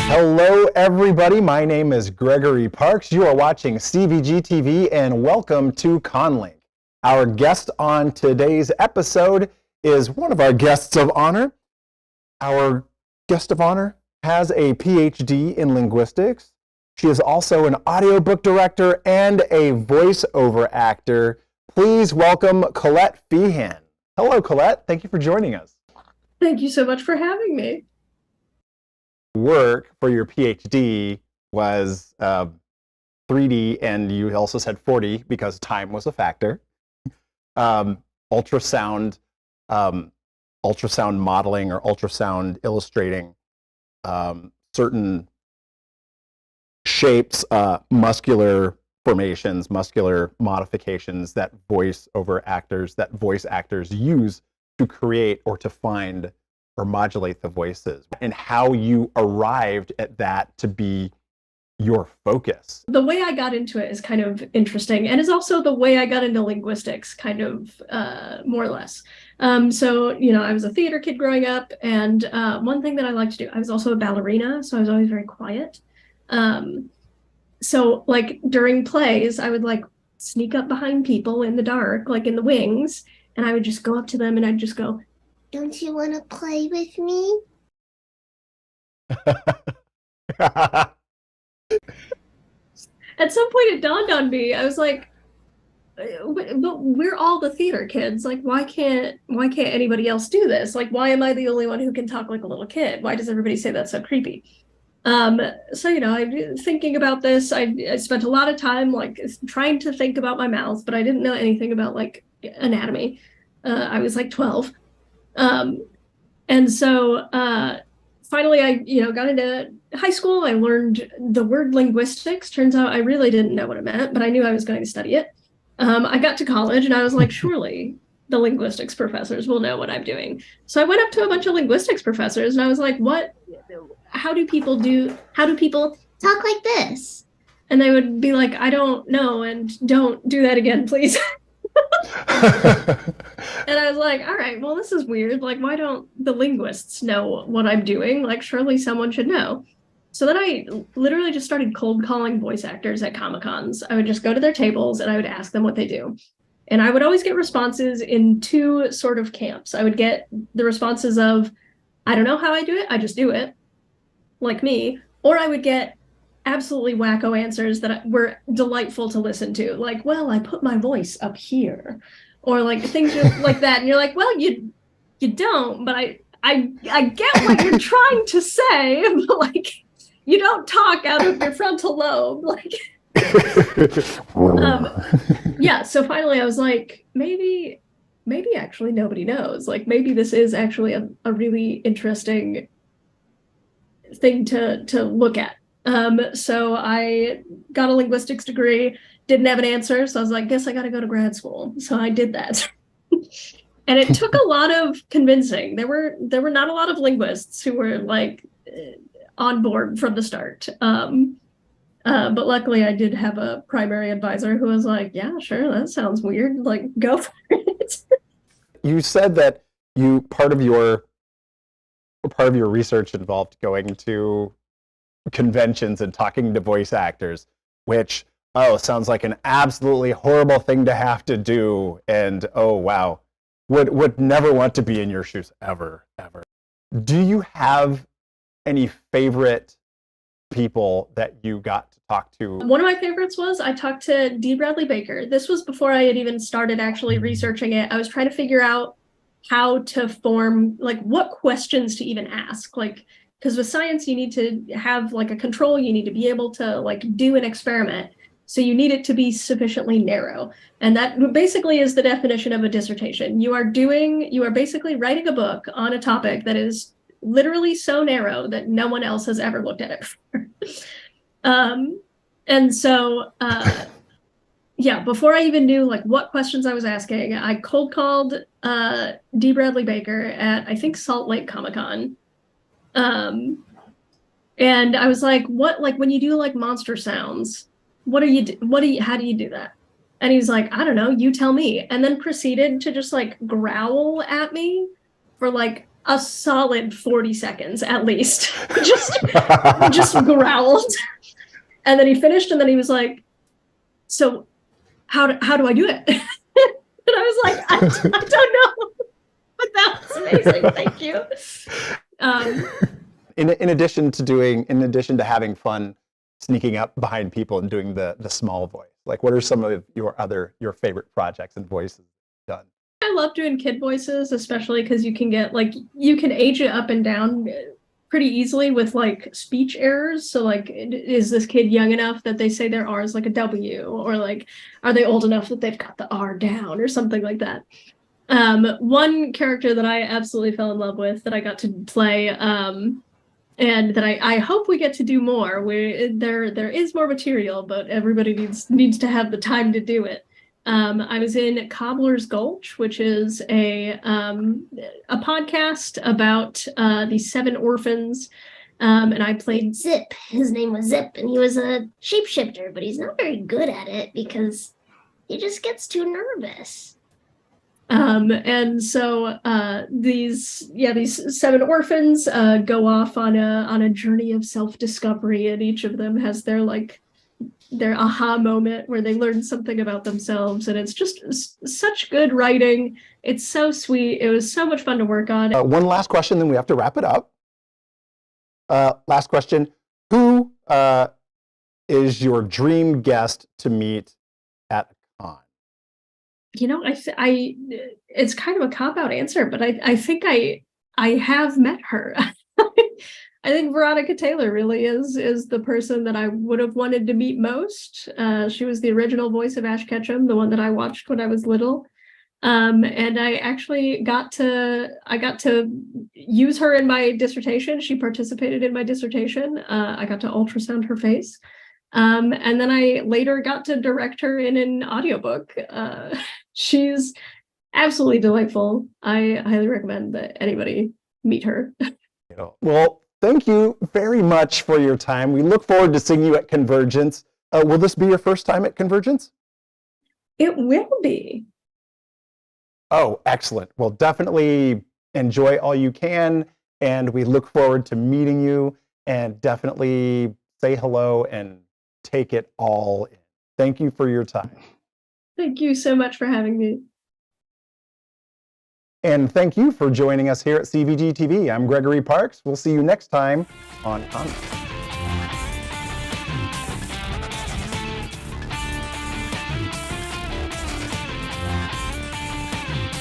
Hello, everybody. My name is Gregory Parks. You are watching CVG TV, and welcome to Conlink. Our guest on today's episode is one of our guests of honor. Our guest of honor has a PhD in linguistics. She is also an audiobook director and a voiceover actor. Please welcome Colette Feehan. Hello, Colette. Thank you for joining us. Thank you so much for having me. Work for your PhD was 3D, and you also said 4D because time was a factor. Ultrasound modeling or ultrasound illustrating certain shapes, muscular formations, muscular modifications that voice actors use to create or to find or modulate the voices, and how you arrived at that to be your focus. The way I got into it is kind of interesting, and is also the way I got into linguistics, kind of more or less. So, I was a theater kid growing up, and one thing that I liked to do, I was also a ballerina, so I was always very quiet. So, like, during plays, I would, like, sneak up behind people in the dark, like in the wings, and I would just go up to them and I'd just go, "Don't you want to play with me?" At some point it dawned on me, I was like, but we're all the theater kids. Like, why can't anybody else do this? Like, why am I the only one who can talk like a little kid? Why does everybody say that's so creepy? So, I'm thinking about this. I spent a lot of time like trying to think about my mouth, but I didn't know anything about like anatomy. I was like 12. And so finally I, got into high school. I learned the word linguistics. Turns out I really didn't know what it meant, but I knew I was going to study it. I got to college and I was like, surely the linguistics professors will know what I'm doing. So I went up to a bunch of linguistics professors and I was like, how do people talk like this? And they would be like, I don't know, and don't do that again, please. And I was like, all right, well, this is weird. Like, why don't the linguists know what I'm doing? Like, surely someone should know. So then I literally just started cold calling voice actors at Comic-Cons. I would just go to their tables and I would ask them what they do. And I would always get responses in two sort of camps. I would get the responses of, I don't know how I do it, I just do it, like me. Or I would get absolutely wacko answers that were delightful to listen to, like, well, I put my voice up here, or like things like that, and you're like, well, you don't, but I get what you're trying to say, but like, you don't talk out of your frontal lobe, like. Yeah, so finally I was like, maybe actually nobody knows, like maybe this is actually a really interesting thing to look at. So I got a linguistics degree, didn't have an answer. So I was like, guess I got to go to grad school. So I did that. And it took a lot of convincing. There were not a lot of linguists who were like on board from the start. But luckily I did have a primary advisor who was like, yeah, sure, that sounds weird. Like, go for it. You said that part of your research involved going to conventions and talking to voice actors, which sounds like an absolutely horrible thing to have to do, and oh wow, would never want to be in your shoes ever. Do you have any favorite people that you got to talk to? One of my favorites was I talked to D. Bradley Baker. This was before I had even started actually researching it. I was trying to figure out how to form, like, what questions to even ask, like, because with science you need to have like a control, you need to be able to like do an experiment, so you need it to be sufficiently narrow, and that basically is the definition of a dissertation. You are basically writing a book on a topic that is literally so narrow that no one else has ever looked at it before. And so yeah, before I even knew like what questions I was asking, I cold called D. Bradley Baker at, I think, Salt Lake Comic-Con. And I was like, what, like when you do like monster sounds, how do you do that? And he's like, I don't know, you tell me. And then proceeded to just like growl at me for like a solid 40 seconds at least. just growled. And then he finished, and then he was like, so how do I do it? And I was like, I don't know. But that was amazing. Thank you. In addition to having fun sneaking up behind people and doing the small voice, like what are some of your favorite projects and voices done? I love doing kid voices, especially because you can age it up and down pretty easily with like speech errors. So like, is this kid young enough that they say their R is like a W, or like, are they old enough that they've got the R down or something like that? One character that I absolutely fell in love with that I got to play, and that I hope we get to do more. There is more material, but everybody needs to have the time to do it. I was in Cobbler's Gulch, which is a podcast about the 7 orphans, and I played Zip. His name was Zip, and he was a shapeshifter, but he's not very good at it because he just gets too nervous. And so these 7 orphans go off on a journey of self-discovery, and each of them has their aha moment where they learn something about themselves, and it's just such good writing. It's so sweet. It was so much fun to work on. One last question, then we have to wrap it up. Last question: who is your dream guest to meet at a con? You know, it's kind of a cop-out answer, but I think I have met her. I think Veronica Taylor really is the person that I would have wanted to meet most. She was the original voice of Ash Ketchum, the one that I watched when I was little. And I actually got to use her in my dissertation. She participated in my dissertation. I got to ultrasound her face. And then I later got to direct her in an audiobook. She's absolutely delightful. I highly recommend that anybody meet her. Well, thank you very much for your time. We look forward to seeing you at Convergence. Will this be your first time at Convergence? It will be. Oh, excellent. Well, definitely enjoy all you can, and we look forward to meeting you, and definitely say hello and take it all in. Thank you for your time. Thank you so much for having me. And thank you for joining us here at CVG TV. I'm Gregory Parks. We'll see you next time on Conlink.